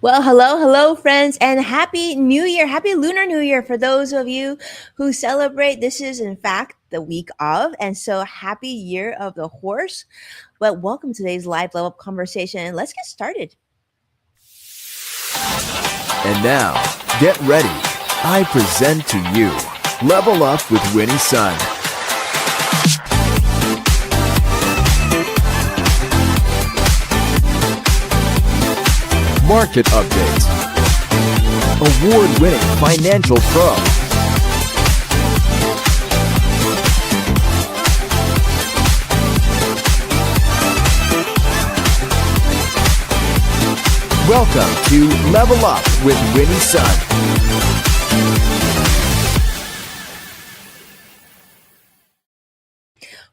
Well, hello, friends, and happy New Year, happy Lunar New Year for those of you who celebrate. This is, in fact, the week of, and so happy Year of the Horse. But welcome to today's live level up conversation. Let's get started. And now, get ready. I present to you Level Up with Winnie Sun. Market updates. Award-winning financial pro. Welcome to Level Up with Winnie Sun.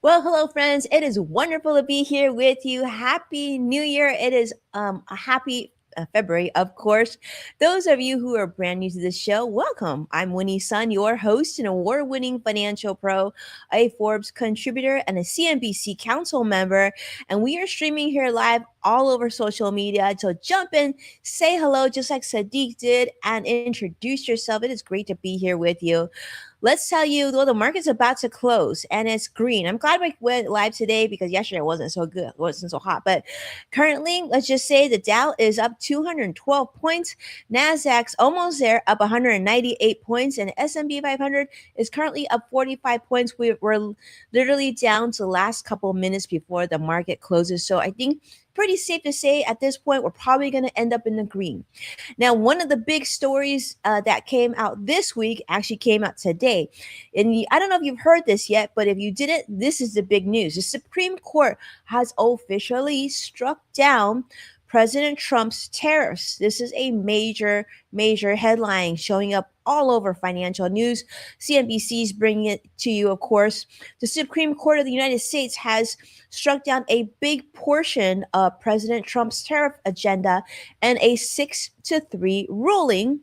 Well, hello, friends. It is wonderful to be here with you. Happy New Year. It is a happy February, of course. Those of you who are brand new to the show, welcome. I'm Winnie Sun, your host and award-winning financial pro, a Forbes contributor, and a CNBC council member. And we are streaming here live all over social media. So jump in, say hello, just like Sadiq did, and introduce yourself. It is great to be here with you. Let's tell you, well, the market's about to close and it's green. I'm glad we went live today because yesterday wasn't so good, wasn't so hot. But currently, let's just say the Dow is up 212 points. Nasdaq's almost there, up 198 points, and S&P 500 is currently up 45 points. We're literally down to the last couple minutes before the market closes. So I think pretty safe to say at this point we're probably going to end up in the green. Now, one of the big stories that came out this week actually came out today. And I don't know if you've heard this yet, but if you didn't, this is the big news. The Supreme Court has officially struck down President Trump's tariffs. This is a major headline showing up all over financial news. CNBC is bringing it to you, of course. The Supreme Court of the United States has struck down a big portion of President Trump's tariff agenda and a 6-3 ruling.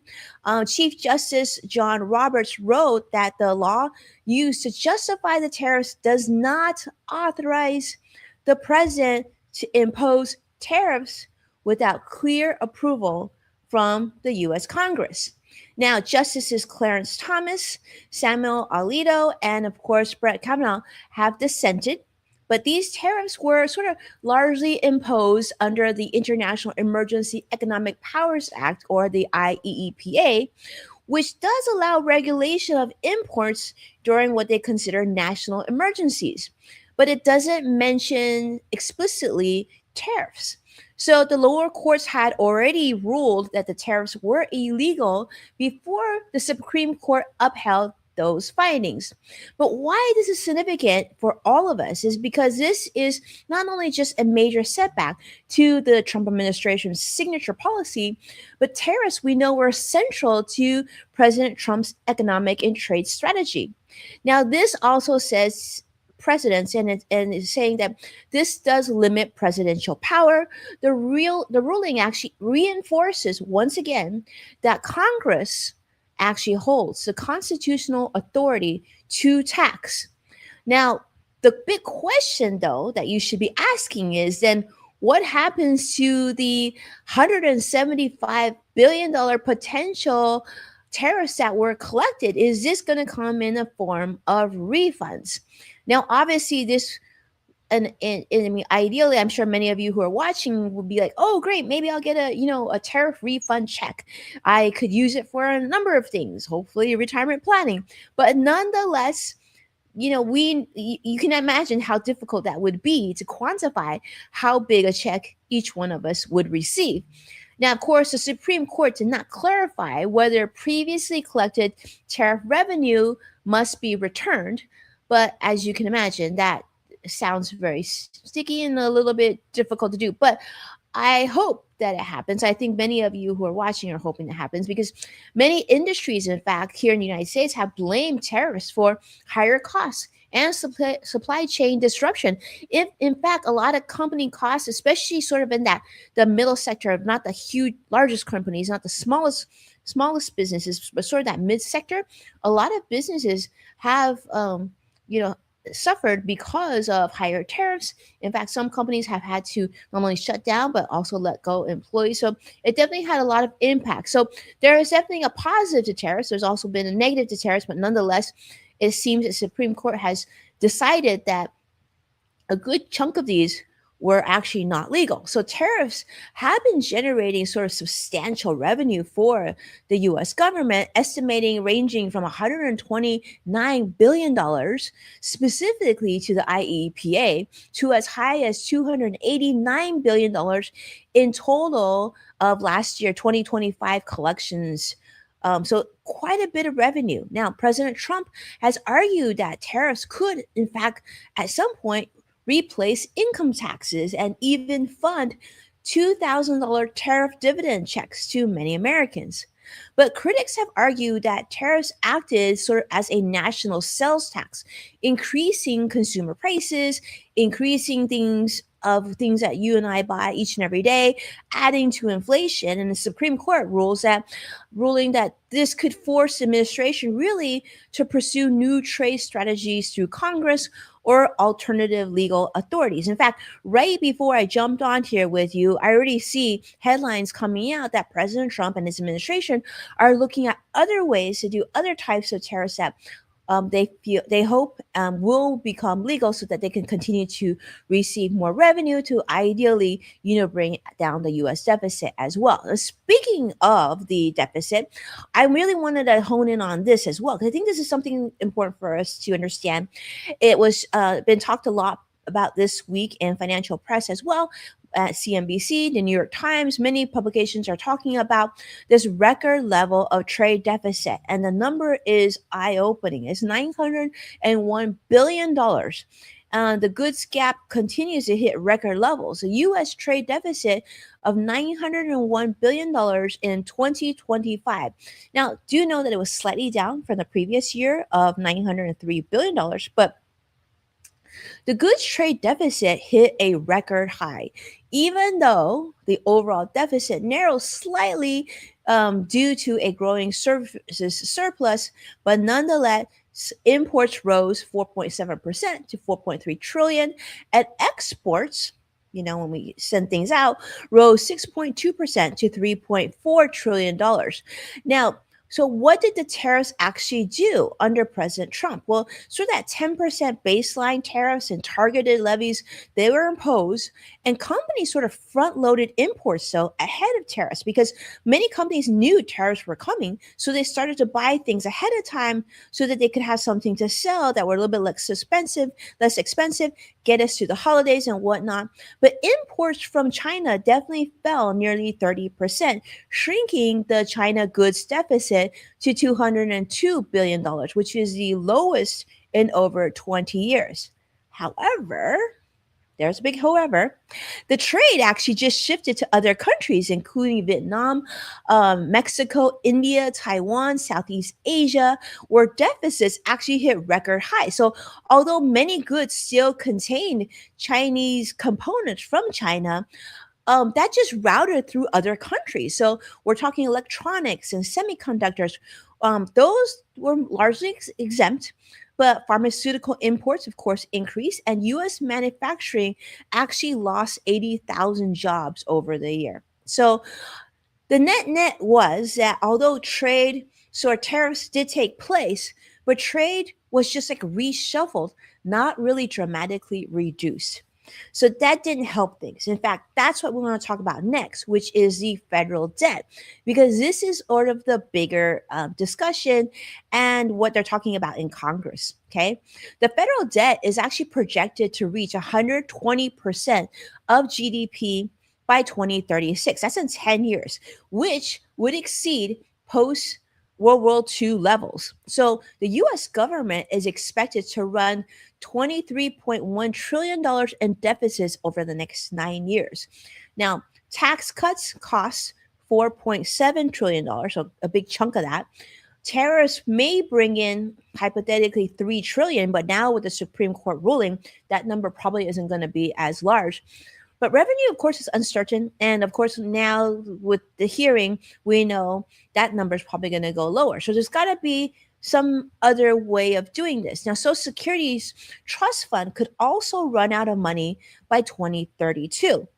Chief Justice John Roberts wrote that the law used to justify the tariffs does not authorize the president to impose tariffs without clear approval from the U.S. Congress. Now, Justices Clarence Thomas, Samuel Alito, and of course Brett Kavanaugh have dissented, but these tariffs were sort of largely imposed under the International Emergency Economic Powers Act, or the IEEPA, which does allow regulation of imports during what they consider national emergencies, but it doesn't mention explicitly tariffs. So the lower courts had already ruled that the tariffs were illegal before the Supreme Court upheld those findings. But why this is significant for all of us is because this is not only just a major setback to the Trump administration's signature policy, but tariffs we know were central to President Trump's economic and trade strategy. Now, this also says precedents and is saying that this does limit presidential power. The ruling actually reinforces once again that Congress actually holds the constitutional authority to tax. Now, the big question though that you should be asking is then what happens to the $175 billion potential tariffs that were collected? Is this going to come in the form of refunds? Now, obviously, this, and I mean, ideally, I'm sure many of you who are watching would be like, "Oh, great! Maybe I'll get a tariff refund check. I could use it for a number of things, hopefully retirement planning." But nonetheless, you can imagine how difficult that would be to quantify how big a check each one of us would receive. Now, of course, the Supreme Court did not clarify whether previously collected tariff revenue must be returned. But as you can imagine, that sounds very sticky and a little bit difficult to do. But I hope that it happens. I think many of you who are watching are hoping it happens because many industries, in fact, here in the United States have blamed tariffs for higher costs and supply chain disruption. If, in fact, a lot of company costs, especially sort of in the middle sector, not the huge, largest companies, not the smallest businesses, but sort of that mid sector, a lot of businesses have, suffered because of higher tariffs. In fact, some companies have had to not only shut down but also let go employees. So it definitely had a lot of impact. So there is definitely a positive to tariffs. There's also been a negative to tariffs, but nonetheless, it seems the Supreme Court has decided that a good chunk of these were actually not legal. So tariffs have been generating sort of substantial revenue for the US government, estimating ranging from $129 billion specifically to the IEPA to as high as $289 billion in total of last year 2025 collections. So quite a bit of revenue. Now, President Trump has argued that tariffs could, in fact, at some point replace income taxes, and even fund $2,000 tariff dividend checks to many Americans. But critics have argued that tariffs acted sort of as a national sales tax, increasing consumer prices, increasing things that you and I buy each and every day, adding to inflation. And the Supreme Court ruling that this could force the administration really to pursue new trade strategies through Congress or alternative legal authorities. In fact, right before I jumped on here with you, I already see headlines coming out that President Trump and his administration are looking at other ways to do other types of tariffs that they hope will become legal so that they can continue to receive more revenue to ideally bring down the U.S. deficit as well. Now, speaking of the deficit, I really wanted to hone in on this as well because I think this is something important for us to understand. It was been talked a lot about this week in financial press as well. At CNBC, the New York Times, many publications are talking about this record level of trade deficit, and the number is eye-opening. It's $901 billion. The goods gap continues to hit record levels. The U.S. trade deficit of $901 billion in 2025. Now, do you know that it was slightly down from the previous year of $903 billion, but the goods trade deficit hit a record high, even though the overall deficit narrowed slightly due to a growing services surplus, but nonetheless, imports rose 4.7% to 4.3 trillion, and exports, when we send things out, rose 6.2% to $3.4 trillion. Now, so, what did the tariffs actually do under President Trump? Well, so that 10% baseline tariffs and targeted levies, they were imposed, and companies sort of front loaded imports so ahead of tariffs because many companies knew tariffs were coming. So, they started to buy things ahead of time so that they could have something to sell that were a little bit less expensive, get us to the holidays and whatnot. But imports from China definitely fell nearly 30%, shrinking the China goods deficit to $202 billion, which is the lowest in over 20 years. However, there's a big however, the trade actually just shifted to other countries, including Vietnam, Mexico, India, Taiwan, Southeast Asia, where deficits actually hit record highs. So, although many goods still contain Chinese components from China, that just routed through other countries. So we're talking electronics and semiconductors. Those were largely exempt, but pharmaceutical imports, of course, increased, and U.S. manufacturing actually lost 80,000 jobs over the year. So the net was that although trade, so tariffs did take place, but trade was just like reshuffled, not really dramatically reduced. So that didn't help things. In fact, that's what we want to talk about next, which is the federal debt, because this is sort of the bigger discussion and what they're talking about in Congress. Okay. The federal debt is actually projected to reach 120% of GDP by 2036. That's in 10 years, which would exceed post World War II levels. So the US government is expected to run $23.1 trillion in deficits over the next 9 years. Now, tax cuts cost $4.7 trillion, so a big chunk of that. Tariffs may bring in hypothetically 3 trillion, but now with the Supreme Court ruling, that number probably isn't going to be as large. But revenue, of course, is uncertain. And of course, now with the hearing, we know that number is probably going to go lower. So there's got to be some other way of doing this. Now, Social Security's trust fund could also run out of money by 2032.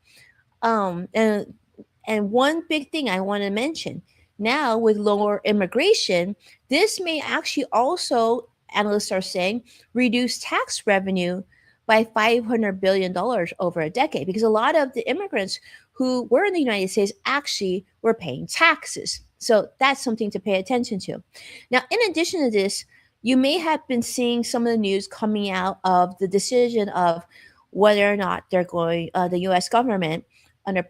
Um, and and one big thing I want to mention now with lower immigration, this may actually also, analysts are saying, reduce tax revenue by $500 billion over a decade, because a lot of the immigrants who were in the United States actually were paying taxes. So that's something to pay attention to. Now, in addition to this, you may have been seeing some of the news coming out of the decision of whether or not the U.S. government under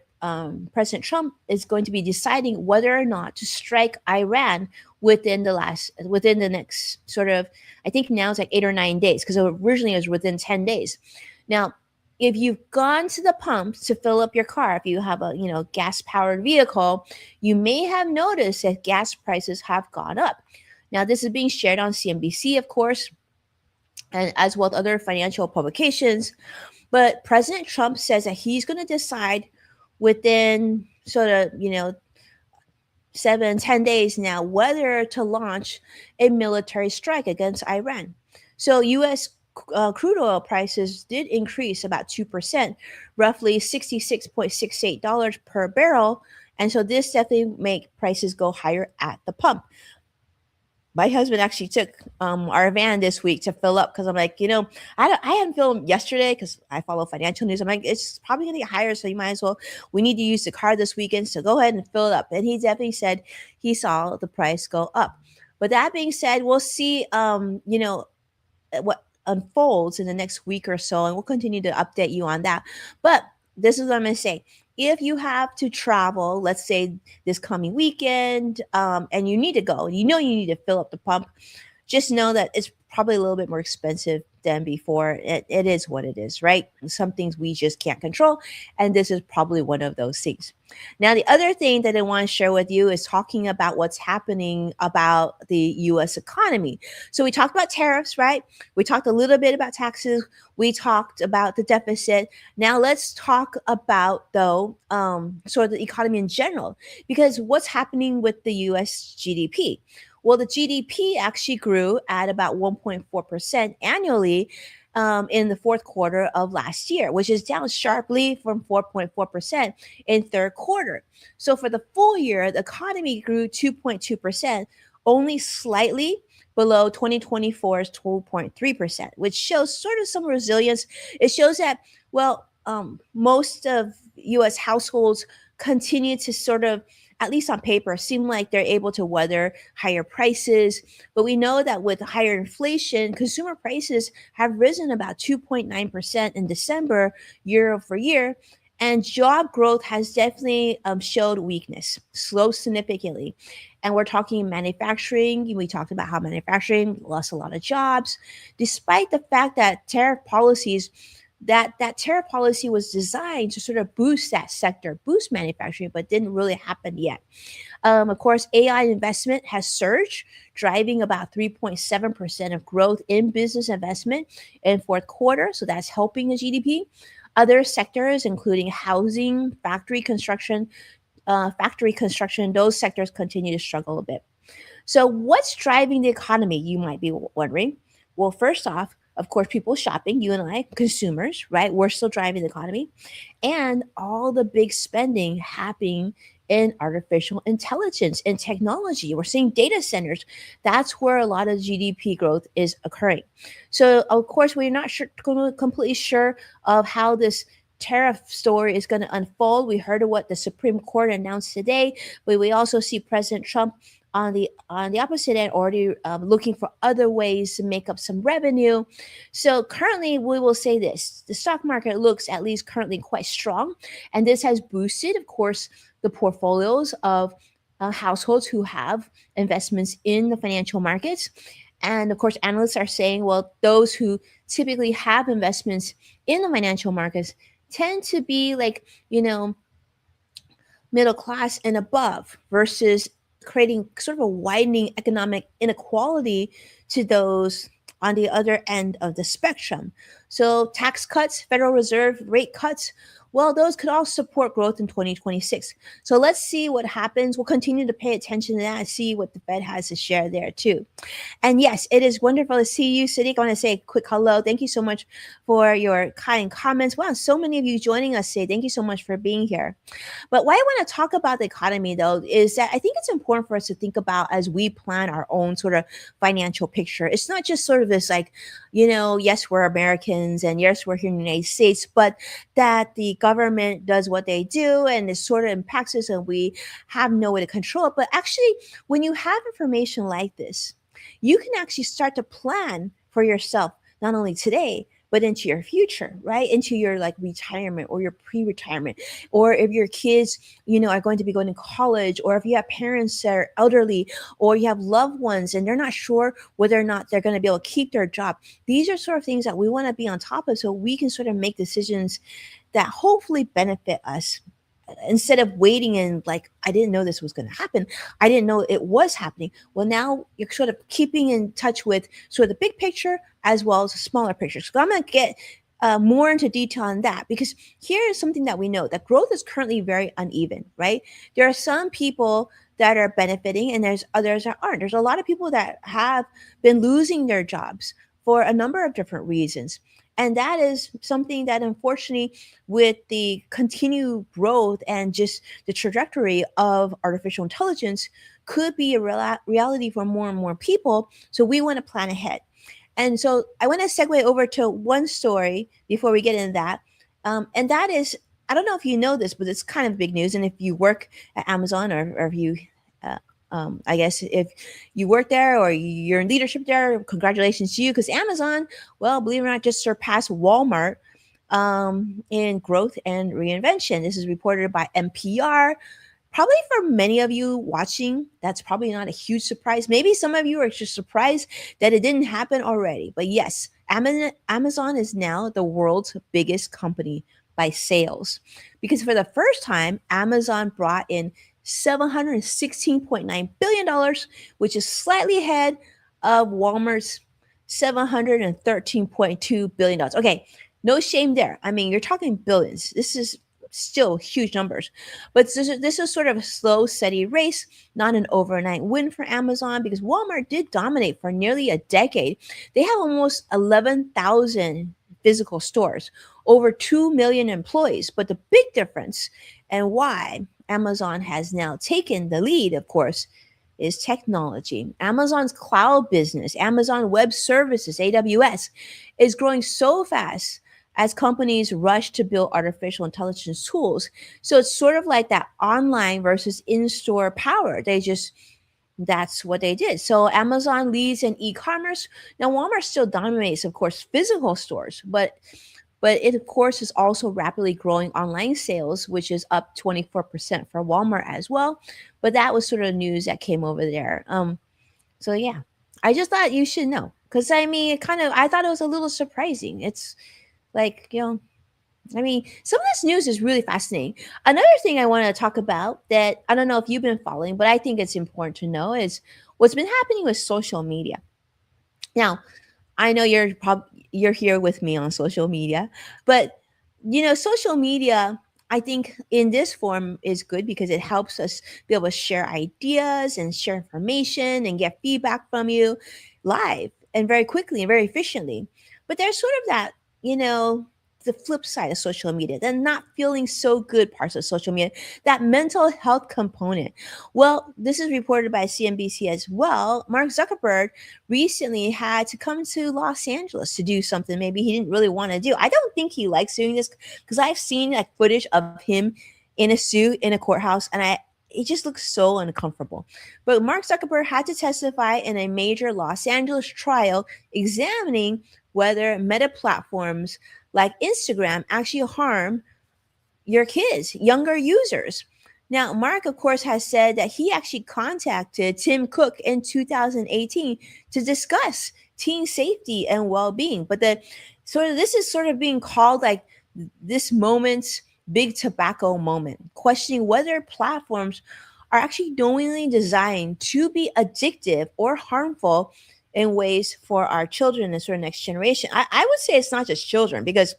President Trump is going to be deciding whether or not to strike Iran within the next sort of, I think now it's like 8 or 9 days, because originally it was within 10 days. Now, if you've gone to the pump to fill up your car, if you have a gas powered vehicle, you may have noticed that gas prices have gone up. Now, this is being shared on CNBC, of course, and as well as other financial publications. But President Trump says that he's going to decide within sort of 7-10 days now whether to launch a military strike against Iran. So U.S. Crude oil prices did increase about 2%, roughly $66.68 per barrel. And so this definitely make prices go higher at the pump. My husband actually took our van this week to fill up, because I'm like, I hadn't filled yesterday because I follow financial news. I'm like, it's probably going to get higher, so you might as well. We need to use the car this weekend, so go ahead and fill it up. And he definitely said he saw the price go up. But that being said, we'll see, what unfolds in the next week or so, and we'll continue to update you on that. But this is what I'm going to say. If you have to travel, let's say this coming weekend, and you need to go, you need to fill up the pump, just know that it's probably a little bit more expensive than before. It is what it is, right? Some things we just can't control, and this is probably one of those things. Now, the other thing that I want to share with you is talking about what's happening about the U.S. economy. So we talked about tariffs, right? We talked a little bit about taxes. We talked about the deficit. Now let's talk about, though, sort of the economy in general, because what's happening with the U.S. GDP? Well, the GDP actually grew at about 1.4% annually in the fourth quarter of last year, which is down sharply from 4.4% in third quarter. So for the full year, the economy grew 2.2%, only slightly below 2024's 12.3%, which shows sort of some resilience. It shows that, well, most of U.S. households continue to sort of, at least on paper, seem like they're able to weather higher prices. But we know that with higher inflation, consumer prices have risen about 2.9% in December, year over year. And job growth has definitely showed weakness, slowed significantly. And we're talking manufacturing. We talked about how manufacturing lost a lot of jobs, despite the fact that that tariff policy was designed to sort of boost that sector, boost manufacturing, but didn't really happen yet. Of course, AI investment has surged, driving about 3.7% of growth in business investment in fourth quarter. So that's helping the GDP. Other sectors, including housing, factory construction, those sectors continue to struggle a bit. So what's driving the economy, you might be wondering? Well, first off, of course, people shopping, you and I, consumers, right? We're still driving the economy. And all the big spending happening in artificial intelligence and technology. We're seeing data centers. That's where a lot of GDP growth is occurring. So, of course, we're not completely sure of how this tariff story is going to unfold. We heard of what the Supreme Court announced today, but we also see President Trump on the opposite end, already looking for other ways to make up some revenue. So currently, we will say this: the stock market looks, at least currently, quite strong, and this has boosted, of course, the portfolios of households who have investments in the financial markets. And of course, analysts are saying, well, those who typically have investments in the financial markets tend to be like, middle class and above, versus creating sort of a widening economic inequality to those on the other end of the spectrum. So tax cuts, Federal Reserve rate cuts, well, those could all support growth in 2026. So let's see what happens. We'll continue to pay attention to that and see what the Fed has to share there too. And yes, it is wonderful to see you, Sadiq. I want to say a quick hello. Thank you so much for your kind comments. Wow, so many of you joining us today. Thank you so much for being here. But why I want to talk about the economy, though, is that I think it's important for us to think about as we plan our own sort of financial picture. It's not just sort of this like, yes, we're Americans and yes, we're here in the United States, but that the government does what they do and it sort of impacts us and we have no way to control it. But actually, when you have information like this, you can actually start to plan for yourself, not only today, but into your future, right? Into your like retirement or your pre-retirement, or if your kids, are going to be going to college, or if you have parents that are elderly, or you have loved ones and they're not sure whether or not they're going to be able to keep their job. These are sort of things that we want to be on top of so we can sort of make decisions that hopefully benefit us instead of waiting and like I didn't know this was going to happen, I didn't know it was happening. Well, now you're sort of keeping in touch with sort of the big picture as well as the smaller picture. So I'm going to get more into detail on that, because here is something that we know, that growth is currently very uneven, right? There are some people that are benefiting and there's others that aren't. There's a lot of people that have been losing their jobs for a number of different reasons. And that is something that, unfortunately, with the continued growth and just the trajectory of artificial intelligence, could be a reality for more and more people. So we want to plan ahead. And so I want to segue over to one story before we get into that. And that is, I don't know if you know this, but it's kind of big news. And if you work at Amazon, or if you, I guess, if you work there or you're in leadership there, congratulations to you, because Amazon, well, believe it or not, just surpassed Walmart in growth and reinvention. This is reported by NPR. Probably for many of you watching, that's probably not a huge surprise. Maybe some of you are just surprised that it didn't happen already. But yes, Amazon is now the world's biggest company by sales, because for the first time, Amazon brought in $716.9 billion, which is slightly ahead of Walmart's $713.2 billion. Okay, no shame there. I mean, you're talking billions. This is still huge numbers. But this is sort of a slow, steady race, not an overnight win for Amazon, because Walmart did dominate for nearly a decade. They have almost 11,000 physical stores, over 2 million employees. But the big difference and why Amazon has now taken the lead, of course, is technology. Amazon's cloud business, Amazon Web Services, AWS, is growing so fast as companies rush to build artificial intelligence tools. So it's sort of like that online versus in-store power. That's what they did. So Amazon leads in e-commerce. Now Walmart still dominates, of course, physical stores, but it of course is also rapidly growing online sales, which is up 24% for Walmart as well. But that was sort of news that came over there. So yeah, I just thought you should know, because I mean, I thought it was a little surprising. It's like, I mean, some of this news is really fascinating. Another thing I want to talk about that I don't know if you've been following, but I think it's important to know is what's been happening with social media. Now, I know you're here with me on social media, but social media, I think in this form is good because it helps us be able to share ideas and share information and get feedback from you live and very quickly and very efficiently. But there's sort of that, you know, the flip side of social media, the not feeling so good parts of social media, that mental health component. Well, this is reported by CNBC as well. Mark Zuckerberg recently had to come to Los Angeles to do something maybe he didn't really want to do. I don't think he likes doing this, because I've seen like footage of him in a suit in a courthouse, and it just looks so uncomfortable. But Mark Zuckerberg had to testify in a major Los Angeles trial examining whether meta platforms like Instagram actually harm your kids, younger users. Now, Mark, of course, has said that he actually contacted Tim Cook in 2018 to discuss teen safety and well-being. But this is sort of being called like this moment's big tobacco moment, questioning whether platforms are actually knowingly designed to be addictive or harmful in ways for our children and sort of next generation. I would say it's not just children, because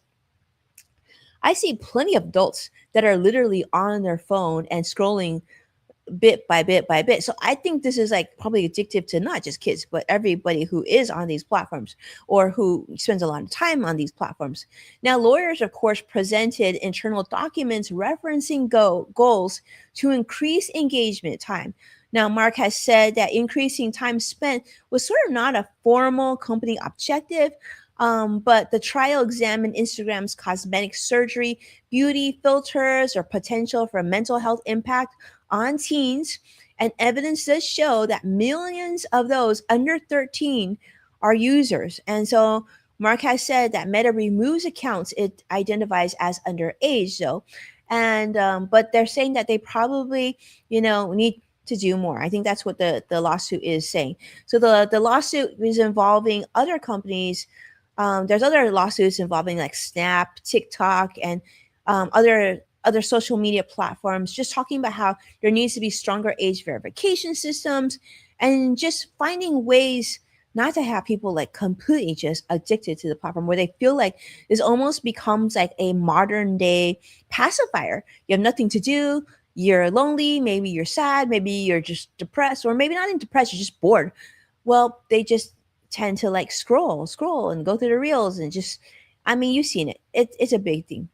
I see plenty of adults that are literally on their phone and scrolling bit by bit by bit. So I think this is like probably addictive to not just kids, but everybody who is on these platforms or who spends a lot of time on these platforms. Now, lawyers, of course, presented internal documents referencing goals to increase engagement time. Now, Mark has said that increasing time spent was sort of not a formal company objective, but the trial examined Instagram's cosmetic surgery, beauty filters, or potential for mental health impact on teens, and evidence does show that millions of those under 13 are users. And so Mark has said that Meta removes accounts it identifies as underage, though. And but they're saying that they probably, need to do more. I think that's what the lawsuit is saying. So the lawsuit is involving other companies. There's other lawsuits involving like Snap, TikTok, and other social media platforms, just talking about how there needs to be stronger age verification systems and just finding ways not to have people like completely just addicted to the platform, where they feel like this almost becomes like a modern day pacifier. You have nothing to do, you're lonely, maybe you're sad, maybe you're just depressed, or maybe not even depressed, you're just bored. Well, they just tend to like scroll and go through the reels and just, I mean, you've seen it's a big thing.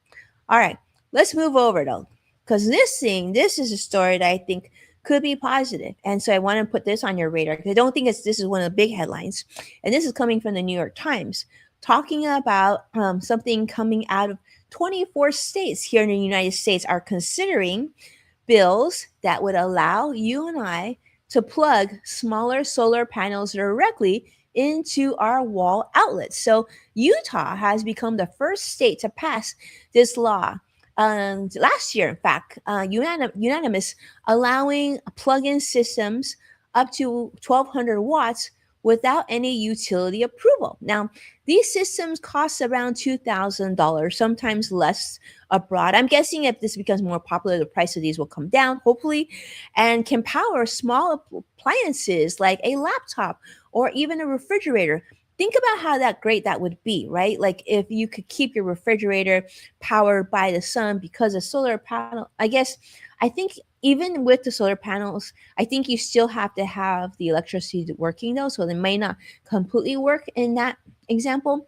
All right, let's move over though, because this is a story that I think could be positive, and so I want to put this on your radar because I don't think this is one of the big headlines, and this is coming from the New York Times, talking about something coming out of 24 states here in the United States are considering bills that would allow you and I to plug smaller solar panels directly into our wall outlets. So Utah has become the first state to pass this law. Last year, in fact, unanimous, allowing plug-in systems up to 1,200 watts without any utility approval. Now, these systems cost around $2,000, sometimes less abroad. I'm guessing if this becomes more popular, the price of these will come down, hopefully, and can power small appliances like a laptop or even a refrigerator. Think about how that great that would be, right? Like if you could keep your refrigerator powered by the sun because of solar panel. I think even with the solar panels, I think you still have to have the electricity working though, so they may not completely work in that example,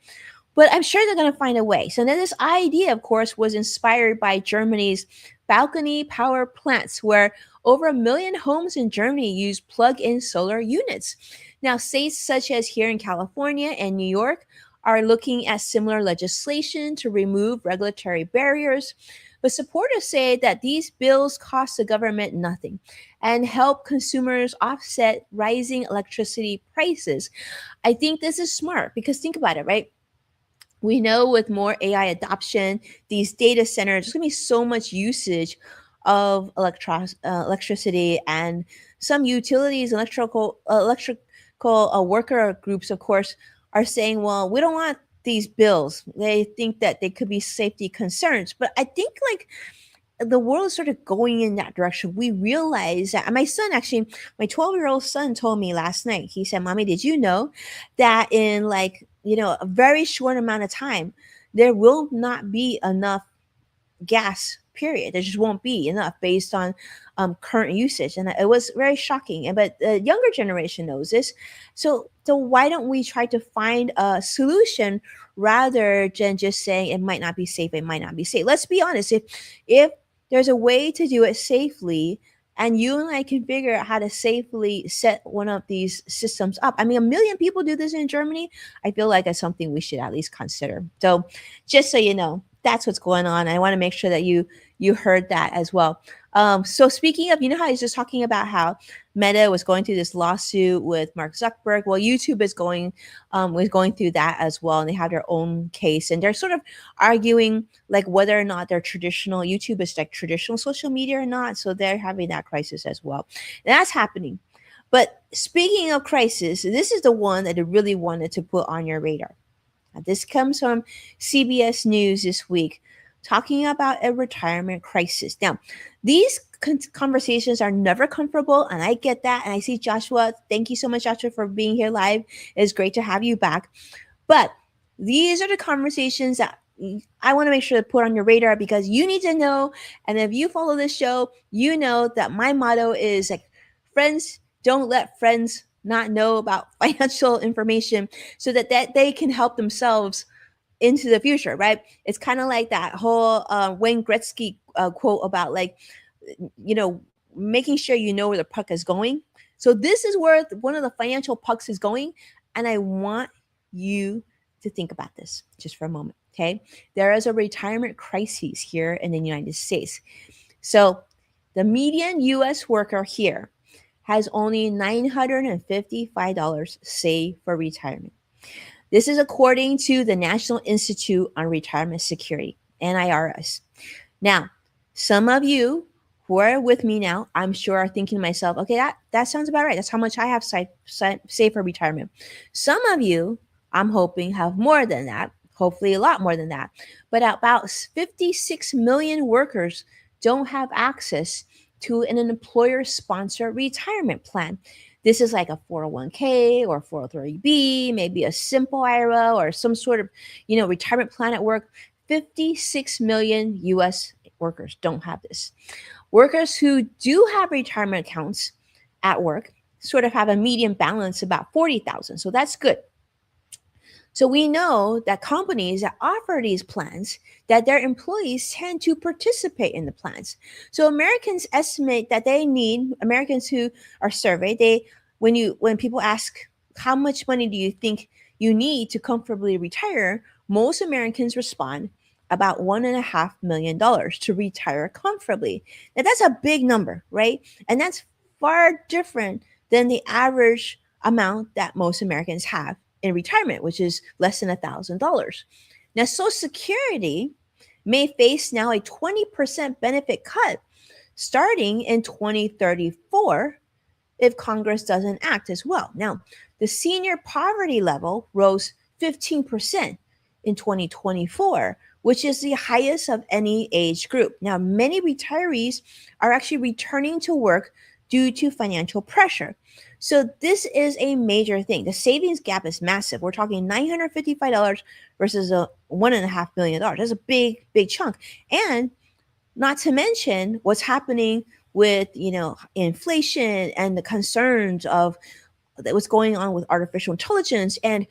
but I'm sure they're going to find a way. So then this idea, of course, was inspired by Germany's balcony power plants, where over 1 million homes in Germany use plug-in solar units. Now, states such as here in California and New York are looking at similar legislation to remove regulatory barriers. But supporters say that these bills cost the government nothing and help consumers offset rising electricity prices. I think this is smart because think about it, right? We know with more AI adoption, these data centers, there's going to be so much usage of electricity, and some utilities, electrical worker groups, of course, are saying, well, we don't want these bills. They think that they could be safety concerns. But I think like the world is sort of going in that direction. We realize that my son actually, my 12-year-old son told me last night, he said, Mommy, did you know that in like, a very short amount of time, there will not be enough gas, period. There just won't be enough based on current usage. And it was very shocking. But the younger generation knows this. So why don't we try to find a solution rather than just saying it might not be safe, it might not be safe. Let's be honest. If there's a way to do it safely, and you and I can figure out how to safely set one of these systems up. I mean, 1 million people do this in Germany. I feel like it's something we should at least consider. So, just so you know, that's what's going on. I want to make sure that you heard that as well. So speaking of, how he's just talking about how Meta was going through this lawsuit with Mark Zuckerberg. Well, YouTube is going through that as well, and they have their own case, and they're sort of arguing like whether or not they're traditional. YouTube is like traditional social media or not. So they're having that crisis as well, and that's happening. But speaking of crisis, this is the one that I really wanted to put on your radar. Now, this comes from CBS News this week, talking about a retirement crisis. Now, these conversations are never comfortable, and I get that. And I see Joshua. Thank you so much, Joshua, for being here live. It's great to have you back. But these are the conversations that I want to make sure to put on your radar because you need to know. And if you follow this show, you know that my motto is like, friends, don't let friends not know about financial information so that they can help themselves into the future, right? It's kind of like that whole Wayne Gretzky quote about like, you know, making sure you know where the puck is going. So this is where one of the financial pucks is going, and I want you to think about this just for a moment. Okay, there is a retirement crisis here in the United States. So the median U.S. worker here has only $955 saved for retirement. This is according to the National Institute on Retirement Security, NIRS. Now, some of you who are with me now, I'm sure are thinking to myself, okay, that sounds about right. That's how much I have saved for retirement. Some of you, I'm hoping, have more than that, hopefully a lot more than that. But about 56 million workers don't have access to an employer-sponsored retirement plan. This is like a 401k or 403b, maybe a simple IRA or some sort of, retirement plan at work. 56 million US workers don't have this. Workers who do have retirement accounts at work sort of have a median balance about 40,000. So that's good. So we know that companies that offer these plans, that their employees tend to participate in the plans. So Americans estimate that Americans who are surveyed, when people ask how much money do you think you need to comfortably retire, most Americans respond about $1.5 million to retire comfortably. Now that's a big number, right? And that's far different than the average amount that most Americans have in retirement, which is less than $1,000. Now, Social Security may face now a 20% benefit cut starting in 2034 if Congress doesn't act as well. Now, the senior poverty level rose 15% in 2024, which is the highest of any age group. Now, many retirees are actually returning to work due to financial pressure. So this is a major thing. The savings gap is massive. We're talking $955 versus a $1.5 million. That's a big, big chunk. And not to mention what's happening with, inflation and the concerns of what's going on with artificial intelligence and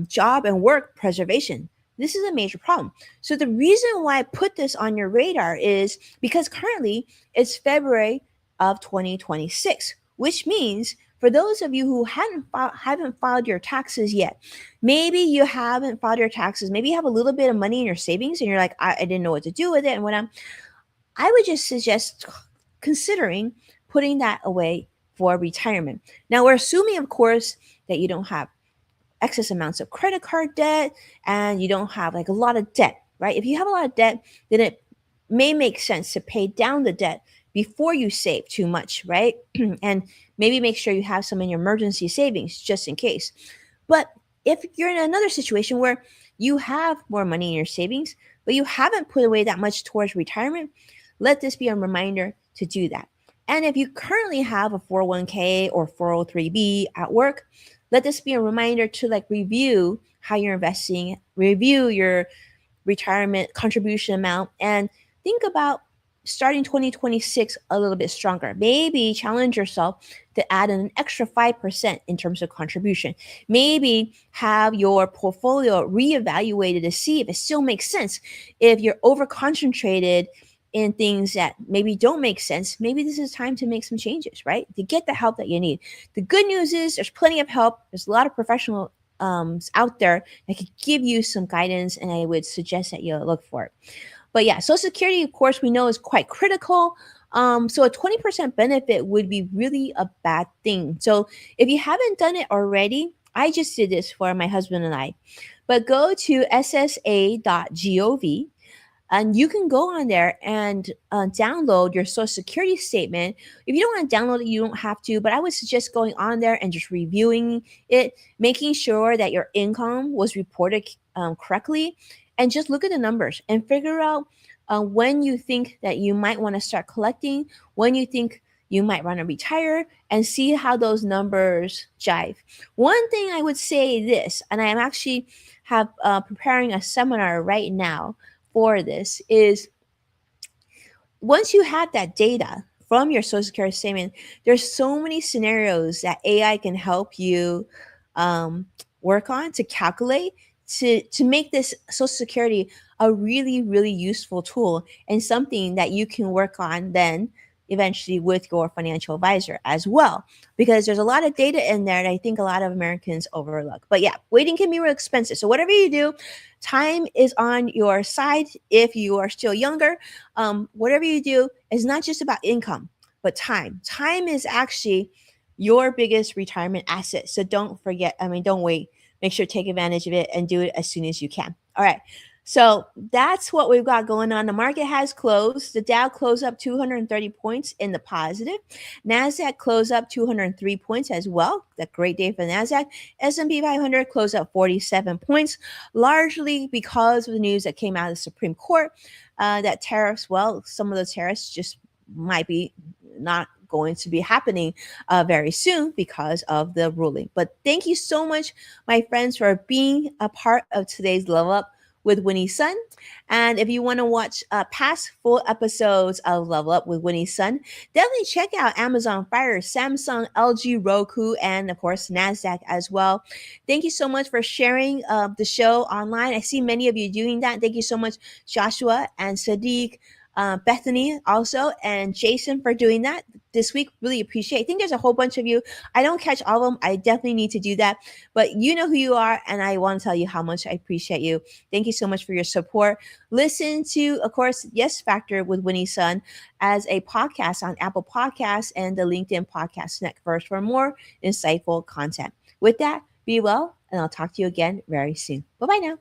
job and work preservation. This is a major problem. So the reason why I put this on your radar is because currently it's February of 2026, which means for those of you who haven't filed your taxes yet, maybe you haven't filed your taxes, maybe you have a little bit of money in your savings and you're like, I didn't know what to do with it. And I would just suggest considering putting that away for retirement. Now, we're assuming, of course, that you don't have excess amounts of credit card debt and you don't have like a lot of debt, right? If you have a lot of debt, then it may make sense to pay down the debt before you save too much, right? And maybe make sure you have some in your emergency savings just in case. But if you're in another situation where you have more money in your savings, but you haven't put away that much towards retirement, let this be a reminder to do that. And if you currently have a 401k or 403b at work, let this be a reminder to review how you're investing, review your retirement contribution amount, and think about starting 2026 a little bit stronger. Maybe challenge yourself to add an extra 5% in terms of contribution. Maybe have your portfolio reevaluated to see if it still makes sense. If you're over concentrated in things that maybe don't make sense, maybe this is time to make some changes, right? To get the help that you need. The good news is there's plenty of help. There's a lot of professionals out there that could give you some guidance, and I would suggest that you look for it. But yeah, Social Security, of course, we know is quite critical. So a 20% benefit would be really a bad thing. So if you haven't done it already, I just did this for my husband and I. But go to ssa.gov and you can go on there and download your Social Security statement. If you don't want to download it, you don't have to. But I would suggest going on there and just reviewing it, making sure that your income was reported correctly, and just look at the numbers and figure out when you think that you might want to start collecting, when you think you might want to retire, and see how those numbers jive. One thing I would say this, and I am actually have preparing a seminar right now for this, is once you have that data from your social security statement, there's so many scenarios that AI can help you um, work on to calculate to make this social security a really really useful tool and something that you can work on then eventually with your financial advisor as well, because there's a lot of data in there that I think a lot of Americans overlook. But yeah, waiting can be real expensive, so whatever you do, time is on your side. If you are still younger, whatever you do is not just about income, but time. Time is actually your biggest retirement asset. So don't forget, I mean, don't wait. Make sure to take advantage of it and do it as soon as you can. All right. So that's what we've got going on. The market has closed. The Dow closed up 230 points in the positive. NASDAQ closed up 203 points as well. That great day for NASDAQ. S&P 500 closed up 47 points, largely because of the news that came out of the Supreme Court that tariffs, well, some of the tariffs just might be not going to be happening very soon because of the ruling. But thank you so much, my friends, for being a part of today's Level Up with Winnie Sun. And if you want to watch past full episodes of Level Up with Winnie Sun, definitely check out Amazon Fire, Samsung, LG, Roku, and of course NASDAQ as well. Thank you so much for sharing the show online. I see many of you doing that. Thank you so much, Joshua and Sadiq, Bethany also, and Jason for doing that this week. Really appreciate it. I think there's a whole bunch of you. I don't catch all of them. I definitely need to do that. But you know who you are, and I want to tell you how much I appreciate you. Thank you so much for your support. Listen to, of course, Yes Factor with Winnie Sun as a podcast on Apple Podcasts and the LinkedIn Podcast Network for more insightful content. With that, be well, and I'll talk to you again very soon. Bye bye now.